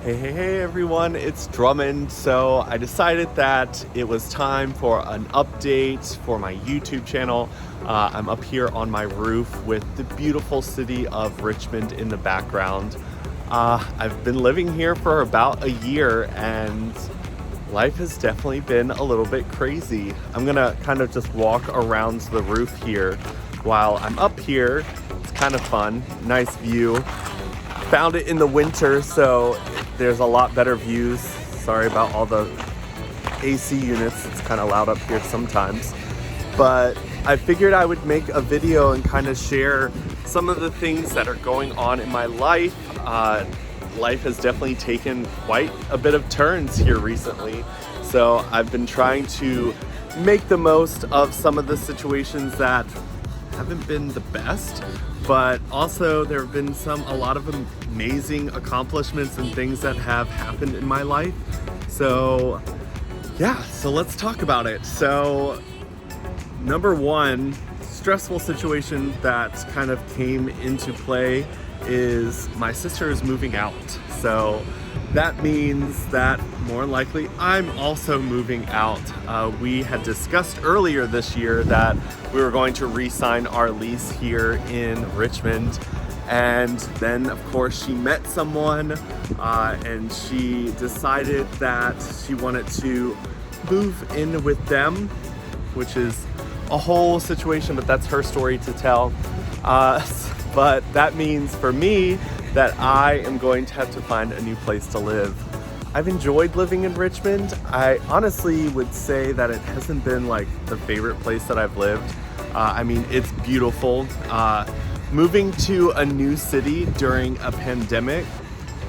Hey everyone, it's Drummond. So I decided that it was time for an update for my YouTube channel. I'm up here on my roof with the beautiful city of Richmond in the background. I've been living here for about a year and life has definitely been a little bit crazy. I'm gonna kind of just walk around the roof here while I'm up here. It's kind of fun, nice view. Found it in the winter, so there's a lot better views. Sorry about all the AC units, it's kind of loud up here sometimes. But I figured I would make a video and kind of share some of the things that are going on in my life. Life has definitely taken quite a bit of turns here recently. So I've been trying to make the most of some of the situations that haven't been the best, but also there have been a lot of amazing accomplishments and things that have happened in my life. So yeah, so let's talk about it. So number one stressful situation that kind of came into play is my sister is moving out. So that means that more likely I'm also moving out. We had discussed earlier this year that we were going to re-sign our lease here in Richmond. And then of course she met someone and she decided that she wanted to move in with them, which is a whole situation, but that's her story to tell. But that means for me that I am going to have to find a new place to live. I've enjoyed living in Richmond. I honestly would say that it hasn't been like the favorite place that I've lived. I mean, it's beautiful. Moving to a new city during a pandemic,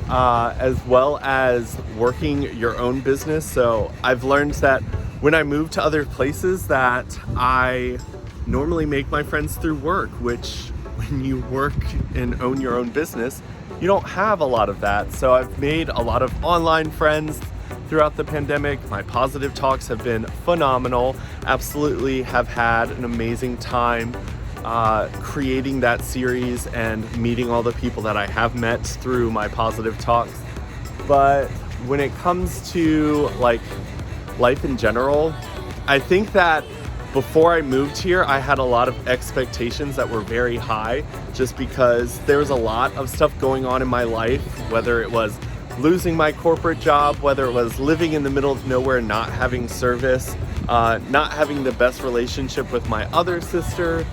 as well as working your own business. So I've learned that when I move to other places that I normally make my friends through work, which when you work and own your own business, you don't have a lot of that. So I've made a lot of online friends throughout the pandemic. My positive talks have been phenomenal. Absolutely have had an amazing time creating that series and meeting all the people that I have met through my positive talks. But when it comes to like life in general, I think that before I moved here, I had a lot of expectations that were very high just because there was a lot of stuff going on in my life, whether it was losing my corporate job, whether it was living in the middle of nowhere, not having service, not having the best relationship with my other sister,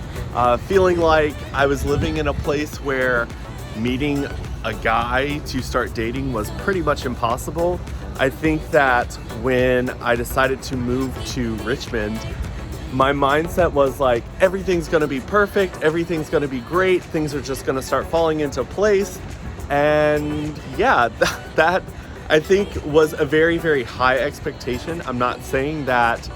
feeling like I was living in a place where meeting a guy to start dating was pretty much impossible. I think that when I decided to move to Richmond, my mindset was like, everything's gonna be perfect, everything's gonna be great, things are just gonna start falling into place. And yeah, that I think was a very, very high expectation. I'm not saying that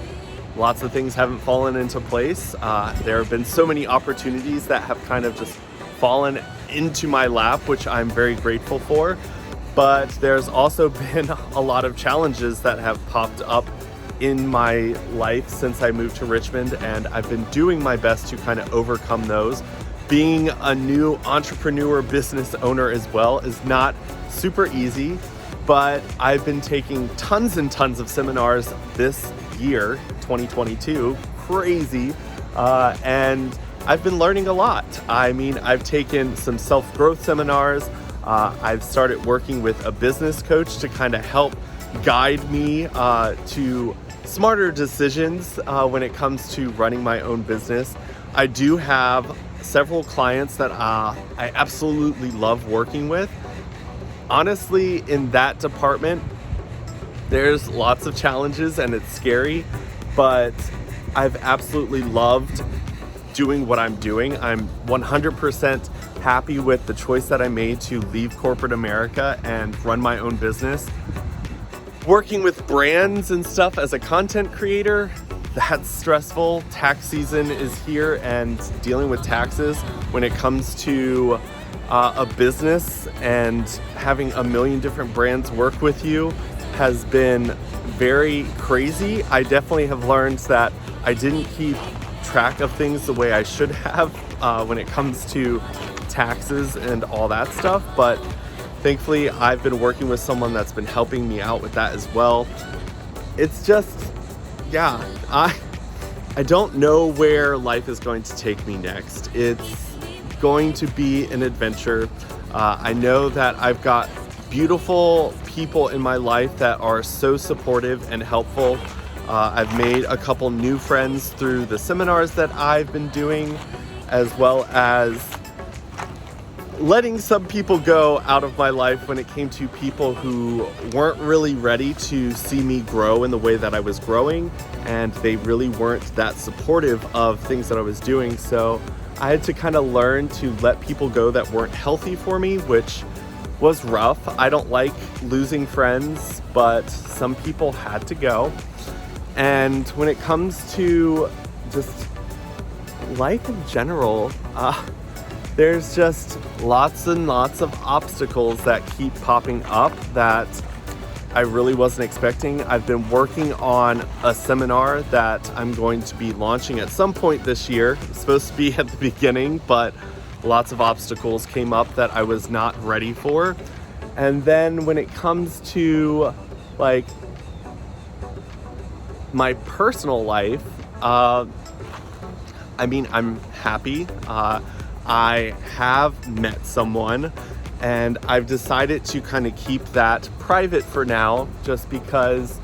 lots of things haven't fallen into place. There have been so many opportunities that have kind of just fallen into my lap, which I'm very grateful for. But there's also been a lot of challenges that have popped up in my life since I moved to Richmond, and I've been doing my best to kind of overcome those. Being a new entrepreneur business owner as well is not super easy, but I've been taking tons and tons of seminars this year, 2022, crazy, and I've been learning a lot. I mean, I've taken some self-growth seminars. I've started working with a business coach to kind of help guide me to smarter decisions when it comes to running my own business. I do have several clients that I absolutely love working with. Honestly, in that department, there's lots of challenges and it's scary, but I've absolutely loved doing what I'm doing. I'm 100% happy with the choice that I made to leave corporate America and run my own business. Working with brands and stuff as a content creator, that's stressful. Tax season is here and dealing with taxes when it comes to a business and having a million different brands work with you has been very crazy. I definitely have learned that I didn't keep track of things the way I should have when it comes to taxes and all that stuff, but Thankfully, I've been working with someone that's been helping me out with that as well. It's just, yeah, I don't know where life is going to take me next. It's going to be an adventure. I know that I've got beautiful people in my life that are so supportive and helpful. I've made a couple new friends through the seminars that I've been doing, as well as letting some people go out of my life when it came to people who weren't really ready to see me grow in the way that I was growing, and they really weren't that supportive of things that I was doing. So I had to kind of learn to let people go that weren't healthy for me, which was rough. I don't like losing friends, but some people had to go. And when it comes to just life in general, there's just lots and lots of obstacles that keep popping up that I really wasn't expecting. I've been working on a seminar that I'm going to be launching at some point this year. It's supposed to be at the beginning, but lots of obstacles came up that I was not ready for. And then when it comes to like my personal life, I'm happy. I have met someone, and I've decided to kind of keep that private for now, just because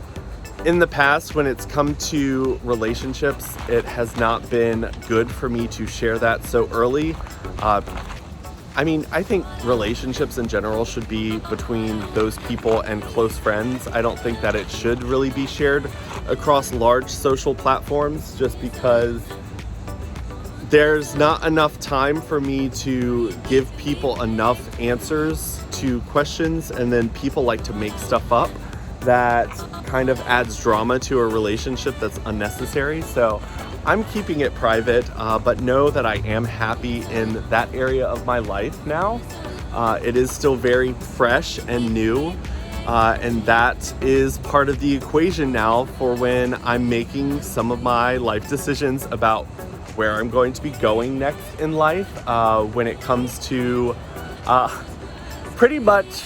in the past, when it's come to relationships, it has not been good for me to share that so early. I think relationships in general should be between those people and close friends. I don't think that it should really be shared across large social platforms, just because there's not enough time for me to give people enough answers to questions, and then people like to make stuff up that kind of adds drama to a relationship that's unnecessary. So I'm keeping it private, but know that I am happy in that area of my life now. It is still very fresh and new, and that is part of the equation now for when I'm making some of my life decisions about where I'm going to be going next in life, when it comes to pretty much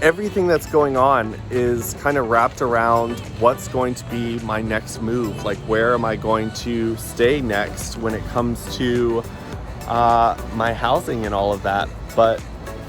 everything that's going on is kind of wrapped around what's going to be my next move. Like, where am I going to stay next when it comes to my housing and all of that. But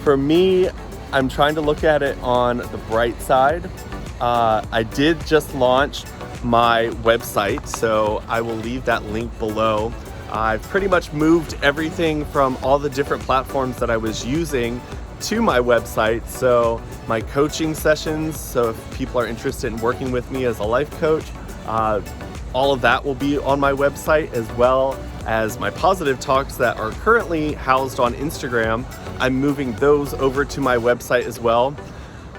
for me, I'm trying to look at it on the bright side. I did just launch my website, so I will leave that link below. I've pretty much moved everything from all the different platforms that I was using to my website. So my coaching sessions, so if people are interested in working with me as a life coach, all of that will be on my website, as well as my positive talks that are currently housed on Instagram. I'm moving those over to my website as well.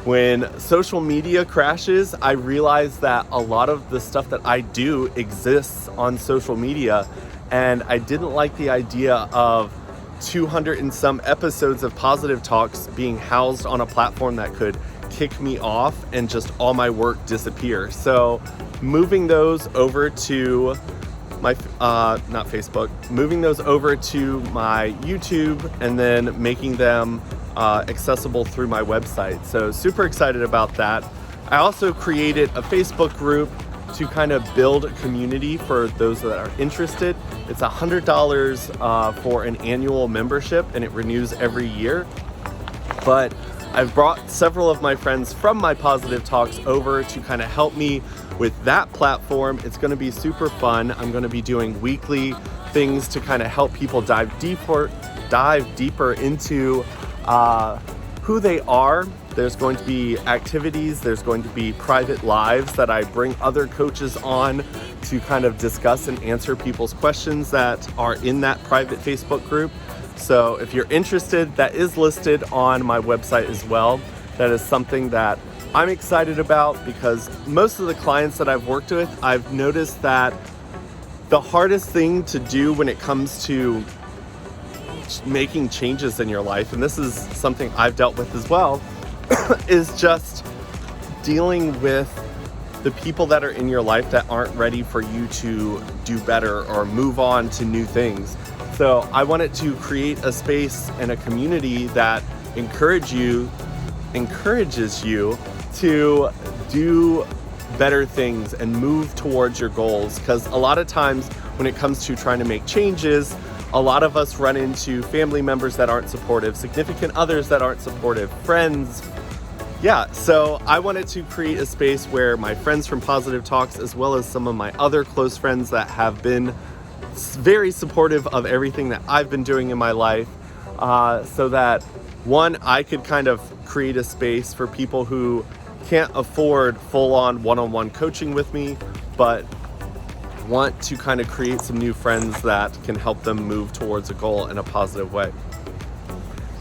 When social media crashes, I realized that a lot of the stuff that I do exists on social media, and I didn't like the idea of 200 and some episodes of positive talks being housed on a platform that could kick me off and just all my work disappear. So moving those over to my, not Facebook, moving those over to my YouTube, and then making them accessible through my website. So super excited about that. I also created a Facebook group to kind of build a community for those that are interested. It's $100 for an annual membership, and it renews every year. But I've brought several of my friends from my positive talks over to kind of help me with that platform. It's going to be super fun. I'm going to be doing weekly things to kind of help people dive deeper into who they are. There's going to be activities, there's going to be private lives that I bring other coaches on to kind of discuss and answer people's questions that are in that private Facebook group. So if you're interested, that is listed on my website as well. That is something that I'm excited about, because most of the clients that I've worked with, I've noticed that the hardest thing to do when it comes to making changes in your life, and this is something I've dealt with as well, is just dealing with the people that are in your life that aren't ready for you to do better or move on to new things. So I wanted to create a space and a community that encourage you encourages you to do better things and move towards your goals. Because a lot of times when it comes to trying to make changes, a lot of us run into family members that aren't supportive, significant others that aren't supportive, friends. Yeah, so I wanted to create a space where my friends from Positive Talks, as well as some of my other close friends that have been very supportive of everything that I've been doing in my life, so that one, I could kind of create a space for people who can't afford full-on one-on-one coaching with me, but want to kind of create some new friends that can help them move towards a goal in a positive way.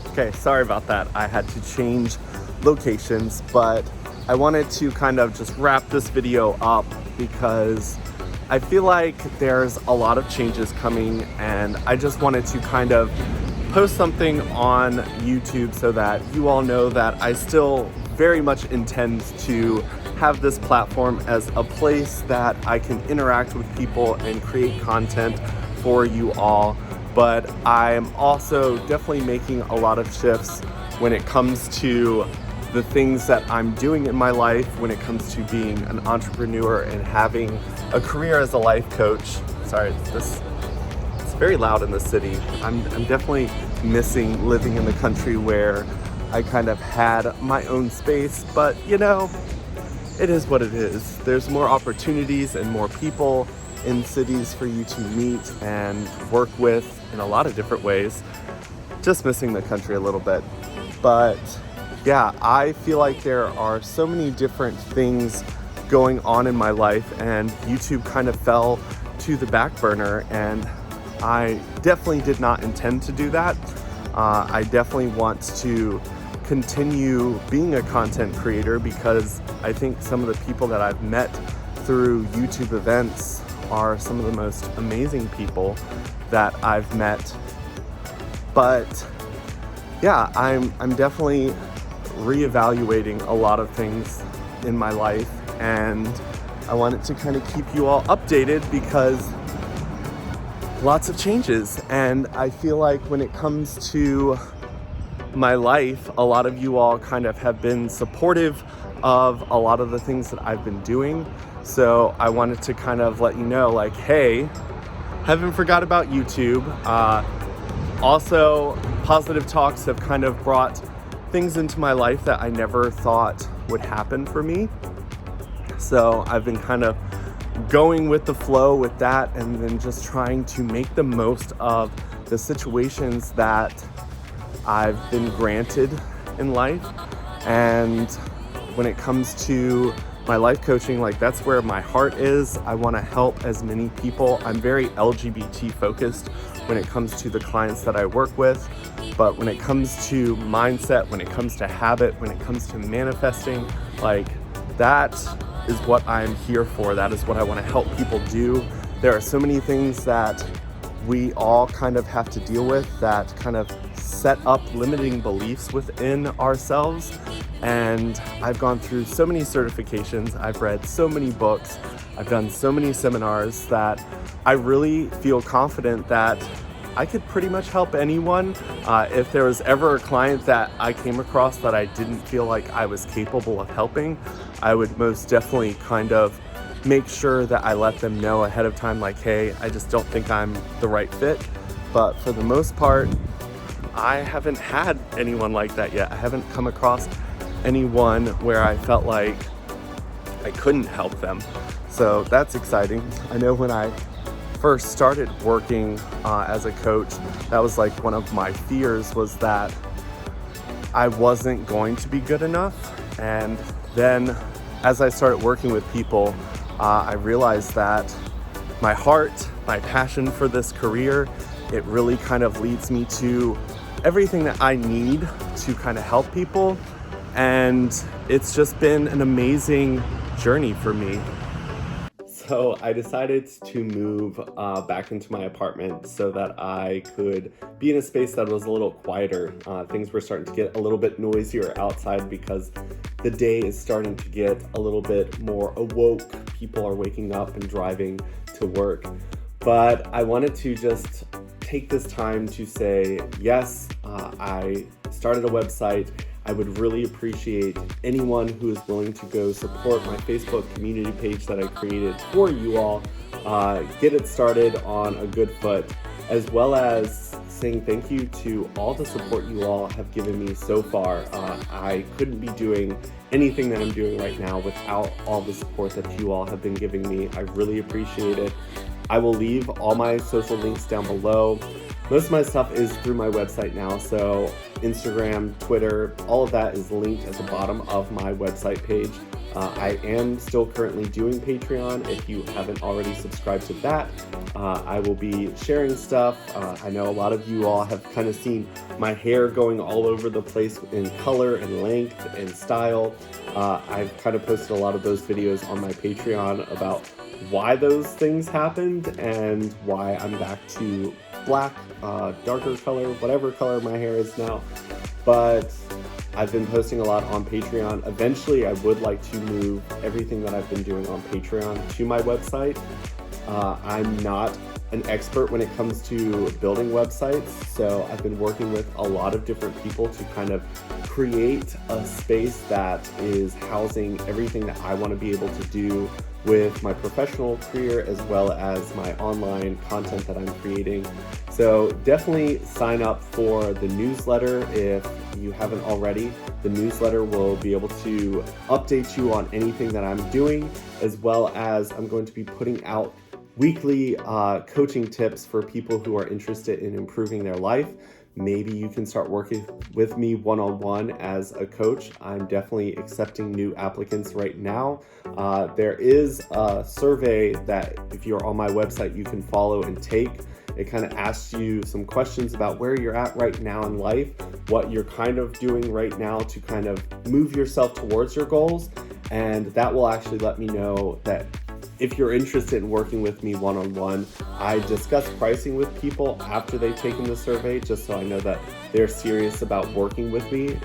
Okay, sorry about that. I had to change locations, but I wanted to kind of just wrap this video up because I feel like there's a lot of changes coming, and I just wanted to kind of post something on YouTube so that you all know that I still very much intend to have this platform as a place that I can interact with people and create content for you all. But I'm also definitely making a lot of shifts when it comes to the things that I'm doing in my life, when it comes to being an entrepreneur and having a career as a life coach. Sorry, it's very loud in the city. I'm definitely missing living in the country where I kind of had my own space, but you know, it is what it is. There's more opportunities and more people in cities for you to meet and work with in a lot of different ways. Just missing the country a little bit. But yeah, I feel like there are so many different things going on in my life, and YouTube kind of fell to the back burner, and I definitely did not intend to do that. I definitely want to continue being a content creator because I think some of the people that I've met through YouTube events are some of the most amazing people that I've met. But yeah, I'm definitely reevaluating a lot of things in my life, and I wanted to kind of keep you all updated because lots of changes. And I feel like when it comes to my life, a lot of you all kind of have been supportive of a lot of the things that I've been doing. So I wanted to kind of let you know, like, hey, haven't forgot about YouTube. Also, Positive Talks have kind of brought things into my life that I never thought would happen for me. So I've been kind of going with the flow with that, and then just trying to make the most of the situations that I've been granted in life. And when it comes to my life coaching, like, that's where my heart is. I want to help as many people. I'm very LGBT focused when it comes to the clients that I work with. But when it comes to mindset, when it comes to habit, when it comes to manifesting, like, that is what I'm here for. That is what I want to help people do. There are so many things that we all kind of have to deal with that kind of set up limiting beliefs within ourselves. And I've gone through so many certifications, I've read so many books, I've done so many seminars that I really feel confident that I could pretty much help anyone. If there was ever a client that I came across that I didn't feel like I was capable of helping, I would most definitely kind of make sure that I let them know ahead of time, like, hey, I just don't think I'm the right fit. But for the most part, I haven't had anyone like that yet. I haven't come across anyone where I felt like I couldn't help them. So that's exciting. I know when I first started working as a coach, that was like one of my fears, was that I wasn't going to be good enough. And then as I started working with people, I realized that my heart, my passion for this career, it really kind of leads me to everything that I need to kind of help people. And it's just been an amazing journey for me. So I decided to move back into my apartment so that I could be in a space that was a little quieter. Things were starting to get a little bit noisier outside because the day is starting to get a little bit more awoke. People are waking up and driving to work. But I wanted to just take this time to say, yes, I started a website. I would really appreciate anyone who is willing to go support my Facebook community page that I created for you all, get it started on a good foot, as well as saying thank you to all the support you all have given me so far. I couldn't be doing anything that I'm doing right now without all the support that you all have been giving me. I really appreciate it. I will leave all my social links down below. Most of my stuff is through my website now, so Instagram, Twitter, all of that is linked at the bottom of my website page. I am still currently doing Patreon. If you haven't already subscribed to that, I will be sharing stuff. I know a lot of you all have kind of seen my hair going all over the place in color and length and style. I've kind of posted a lot of those videos on my Patreon about why those things happened and why I'm back to black, darker color, whatever color my hair is now. But I've been posting a lot on Patreon. Eventually, I would like to move everything that I've been doing on Patreon to my website. I'm not an expert when it comes to building websites, so I've been working with a lot of different people to kind of create a space that is housing everything that I want to be able to do with my professional career as well as my online content that I'm creating. So definitely sign up for the newsletter if you haven't already. The newsletter will be able to update you on anything that I'm doing, as well as I'm going to be putting out weekly coaching tips for people who are interested in improving their life. Maybe you can start working with me one-on-one as a coach. I'm definitely accepting new applicants right now. There is a survey that if you're on my website, you can follow and take. It kind of asks you some questions about where you're at right now in life, what you're kind of doing right now to kind of move yourself towards your goals. And that will actually let me know that if you're interested in working with me one-on-one. I discuss pricing with people after they've taken the survey, just so I know that they're serious about working with me,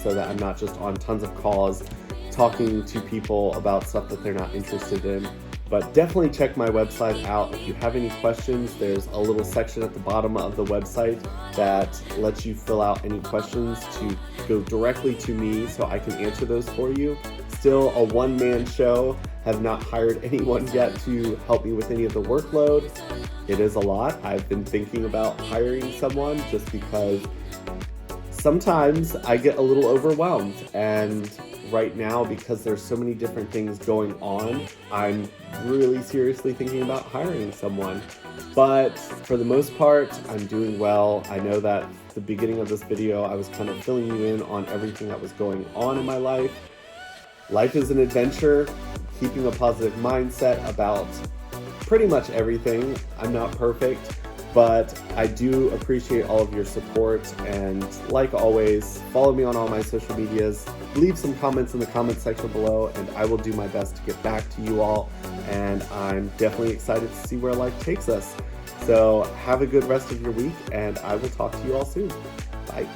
so that I'm not just on tons of calls talking to people about stuff that they're not interested in. But definitely check my website out. If you have any questions, there's a little section at the bottom of the website that lets you fill out any questions to go directly to me so I can answer those for you. Still a one-man show. Have not hired anyone yet to help me with any of the workload. It is a lot. I've been thinking about hiring someone just because sometimes I get a little overwhelmed, and right now, because there's so many different things going on, I'm really seriously thinking about hiring someone. But for the most part, I'm doing well. I know that at the beginning of this video, I was kind of filling you in on everything that was going on in my life. Life is an adventure, keeping a positive mindset about pretty much everything. I'm not perfect, but I do appreciate all of your support. And like always, follow me on all my social medias. Leave some comments in the comment section below, and I will do my best to get back to you all. And I'm definitely excited to see where life takes us. So have a good rest of your week, and I will talk to you all soon. Bye.